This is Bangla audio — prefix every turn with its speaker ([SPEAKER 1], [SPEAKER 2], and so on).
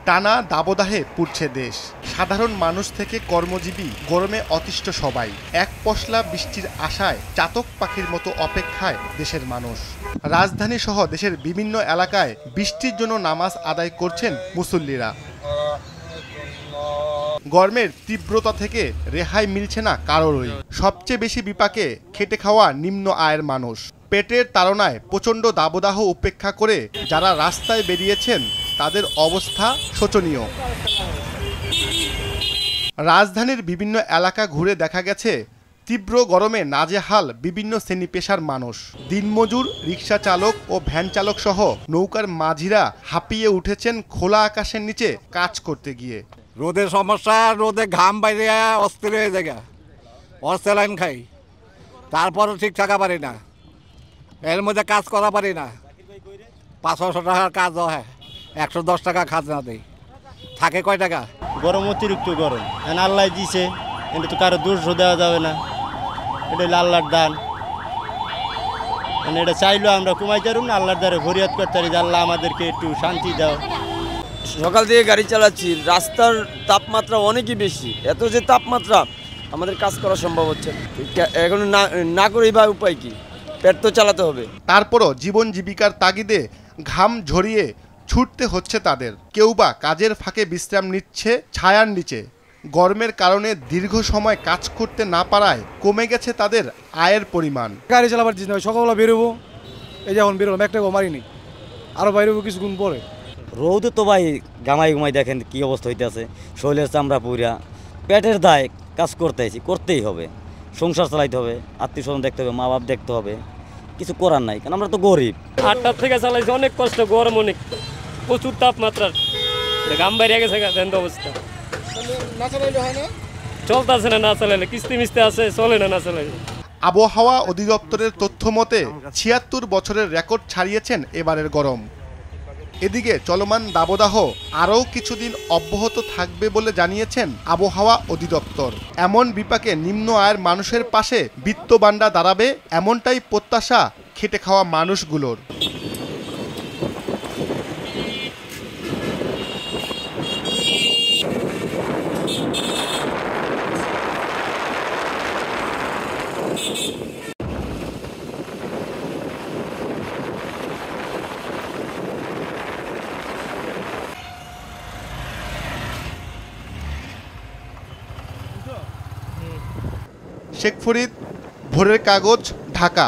[SPEAKER 1] টানা দাবদাহে পুড়ছে দেশ। সাধারণ মানুষ থেকে কর্মজীবী, গরমে অতিষ্ঠ সবাই। এক পশলা বৃষ্টির আশায় চাতক পাখির মতো অপেক্ষায় দেশের মানুষ। রাজধানী সহ দেশের বিভিন্ন এলাকায় বৃষ্টির জন্য নামাজ আদায় করছেন মুসল্লিরা। গরমের তীব্রতা থেকে রেহাই মিলছে না কারোরই। সবচেয়ে বেশি বিপাকে খেটে খাওয়া নিম্ন আয়ের মানুষ। পেটের তাড়নায় প্রচণ্ড দাবদাহ উপেক্ষা করে যারা রাস্তায় বেরিয়েছেন তাদের অবস্থা শোচনীয়। রাজধানীর বিভিন্ন এলাকা ঘুরে দেখা গেছে তীব্র গরমে নাজেহাল বিভিন্ন শ্রেণী পেশার মানুষ। দিনমজুর, রিক্সা চালক ও ভ্যান চালক সহ নৌকার মাঝিরা হাঁপিয়ে উঠেছেন খোলা আকাশের নিচে কাজ করতে গিয়ে।
[SPEAKER 2] রোদের সমস্যা, রোদে ঘাম বাইরে অস্থির হয়ে যায়, অস্যালাইন খাই, তারপরও ঠিক থাকা পারি না, এর মধ্যে কাজ করা পারি না। 500 টাকার কাজ হয়, 110 টাকা খাজনা দেয়, থাকে কয় টাকা?
[SPEAKER 3] গরম, অতিরিক্ত গরম। আল্লাহ দিছে, এটা তো কারো দোষ দেওয়া যাবে না, এটা হলো আল্লাহর দান। এটা চাইলেও আমরা কমাইতে পারব না, আল্লাহর দ্বারা ফরিয়াদ করতে পারি যে আল্লাহ আমাদেরকে একটু শান্তি দাও।
[SPEAKER 4] সকাল থেকে গাড়ি চালাচ্ছি, রাস্তার তাপমাত্রা অনেকই বেশি। এত যে তাপমাত্রা, আমাদের কাজ করা সম্ভব হচ্ছে এখন না করেই বা উপায় কি? পেট তো চালাতে হবে।
[SPEAKER 1] তারপরও জীবন জীবিকার তাগিদে ঘাম ঝরিয়ে ছুটতে হচ্ছে তাদের। কেউ বা কাজের ফাঁকে বিশ্রাম নিচ্ছে ছায়ার নিচে। গরমের কারণে দীর্ঘ সময় কাজ করতে না পারায় কমে গেছে তাদের আয়ের পরিমাণ।
[SPEAKER 5] গাড়ি চালাবার জিনিস নয়, সকালবেলা বেরোবো, এই যখন বেরোলাম একটা মারিনি, আরও বাইরেবো কিছুক্ষণ পরে।
[SPEAKER 6] রোদে তো ভাই ঘুমাই দেখেন কি অবস্থা হইতেছে, শরীরের চামড়া পুরা। পেটের দায়, কাজ করতেই হবে, সংসার চালাইতে হবে, আত্মীয় স্বজন দেখতে হবে, মা বাপ দেখতে হবে, কিছু করার নাই, কারণ আমরা তো গরিব।
[SPEAKER 7] 8টার থেকে চালাইছি, অনেক কষ্ট, গরম অনেক, প্রচুর তাপমাত্রা, ঘাম বাইরে গেছে অবস্থা। চলতেছে না, না চালাইলে কিস্তি মিস্তি আছে, চলে না চালাইলে।
[SPEAKER 1] আবহাওয়া অধিদপ্তরের তথ্য মতে ৭৬ বছরের রেকর্ড ছাড়িয়েছেন এবারের গরম। এদিকে চলমান দাবদাহ আরও কিছুদিন অব্যাহত থাকবে বলে জানিয়েছেন আবহাওয়া অধিদপ্তর। এমন বিপাকে নিম্ন আয়ের মানুষের পাশে বিত্তবান্ডা দাঁড়াবে, এমনটাই প্রত্যাশা খেটে খাওয়া মানুষগুলোর। শেখ ফরিদ, ভোরের কাগজ, ঢাকা।